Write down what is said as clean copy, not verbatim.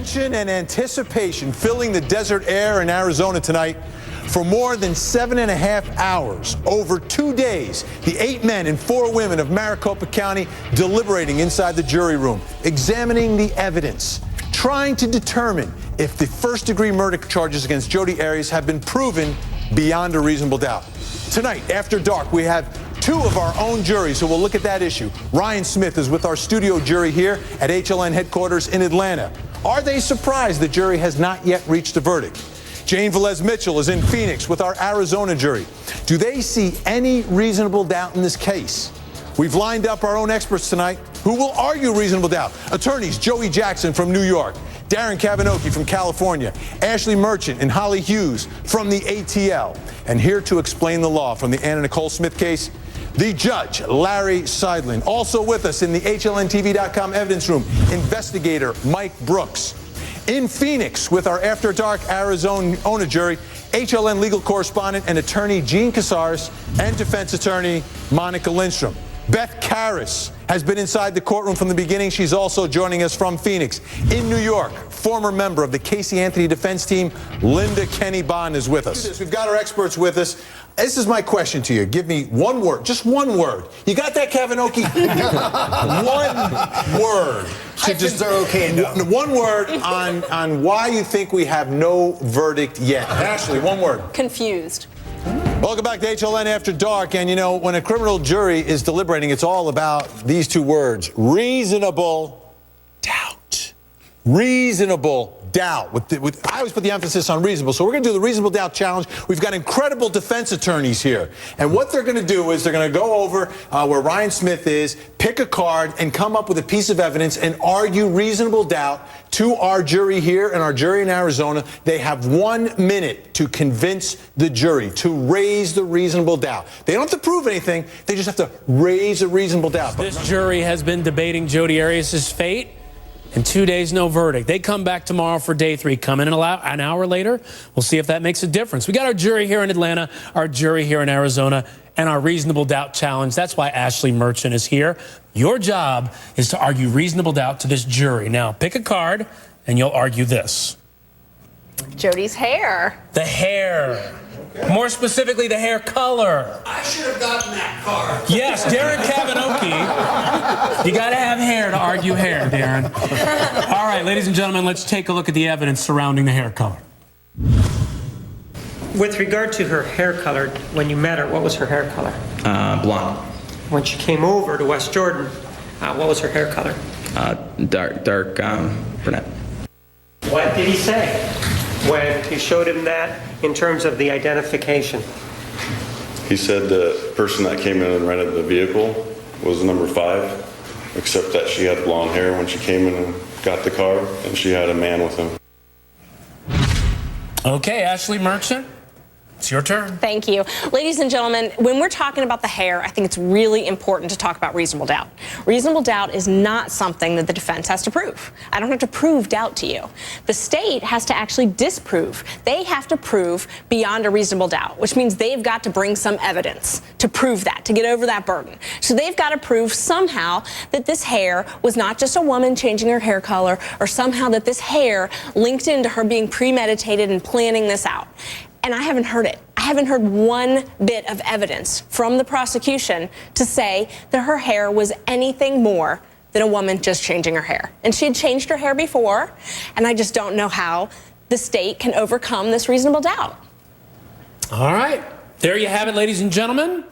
Tension and anticipation filling the desert air in Arizona tonight. For more than 7.5 hours, over 2 days, the 8 men and 4 women of Maricopa County deliberating inside the jury room, examining the evidence, trying to determine if the first-degree murder charges against Jodi Arias have been proven beyond a reasonable doubt. Tonight, after dark, we have 2 of our own juries who will look at that issue. Ryan Smith is with our studio jury here at HLN headquarters in Atlanta. Are they surprised the jury has not yet reached a verdict? Jane Velez Mitchell is in Phoenix with our Arizona jury. Do they see any reasonable doubt in this case? We've lined up our own experts tonight who will argue reasonable doubt. Attorneys Joey Jackson from New York, Darren Kavanaugh from California, Ashleigh Merchant and Holly Hughes from the ATL. And here to explain the law from the Anna Nicole Smith case, the judge, Larry Seidlin. Also with us in the HLNTV.com evidence room, investigator Mike Brooks. In Phoenix with our After Dark Arizona jury, HLN legal correspondent and attorney Gene Casares and defense attorney Monica Lindstrom. Beth Karras has been inside the courtroom from the beginning. She's also joining us from Phoenix. In New York, former member of the Casey Anthony defense team, Linda Kenny Bond is with us. We've got our experts with us. This is my question to you. Give me one word, just one word. You got that, Kavanaugh? One word. Hyphens are okay enough. One word on why you think we have no verdict yet. Ashleigh, one word. Confused. Welcome back to HLN After Dark. And, you know, when a criminal jury is deliberating, it's all about these 2 words, reasonable doubt. Reasonable doubt. I always put the emphasis on reasonable. So we're going to do the reasonable doubt challenge. We've got incredible defense attorneys here. And what they're going to do is they're going to go over where Ryan Smith is, pick a card, and come up with a piece of evidence and argue reasonable doubt to our jury here and our jury in Arizona. They have 1 minute to convince the jury, to raise the reasonable doubt. They don't have to prove anything. They just have to raise a reasonable doubt. This jury has been debating Jodi Arias' fate. In 2 days, no verdict. They come back tomorrow for day 3. Come in an hour later. We'll see if that makes a difference. We got our jury here in Atlanta, our jury here in Arizona, and our reasonable doubt challenge. That's why Ashleigh Merchant is here. Your job is to argue reasonable doubt to this jury. Now, pick a card, and you'll argue this. Jodi's hair. The hair. More specifically, the hair color. I should have gotten that card. Yes, Darren Kavanaugh. You got to have hair to argue hair, Darren. All right, ladies and gentlemen, let's take a look at the evidence surrounding the hair color. With regard to her hair color, when you met her, what was her hair color? Blonde. When she came over to West Jordan, what was her hair color? Dark brunette. What did he say when you showed him that in terms of the identification? He said the person that came in and rented the vehicle was number 5, except that she had blonde hair when she came in and got the car, and she had a man with him. Okay, Ashleigh Merchant, it's your turn. Thank you. Ladies and gentlemen, when we're talking about the hair, I think it's really important to talk about reasonable doubt. Reasonable doubt is not something that the defense has to prove. I don't have to prove doubt to you. The state has to actually disprove. They have to prove beyond a reasonable doubt, which means they've got to bring some evidence to prove that, to get over that burden. So they've got to prove somehow that this hair was not just a woman changing her hair color, or somehow that this hair linked into her being premeditated and planning this out. And I haven't heard it. I haven't heard 1 bit of evidence from the prosecution to say that her hair was anything more than a woman just changing her hair. And she had changed her hair before, and I just don't know how the state can overcome this reasonable doubt. All right. There you have it, ladies and gentlemen.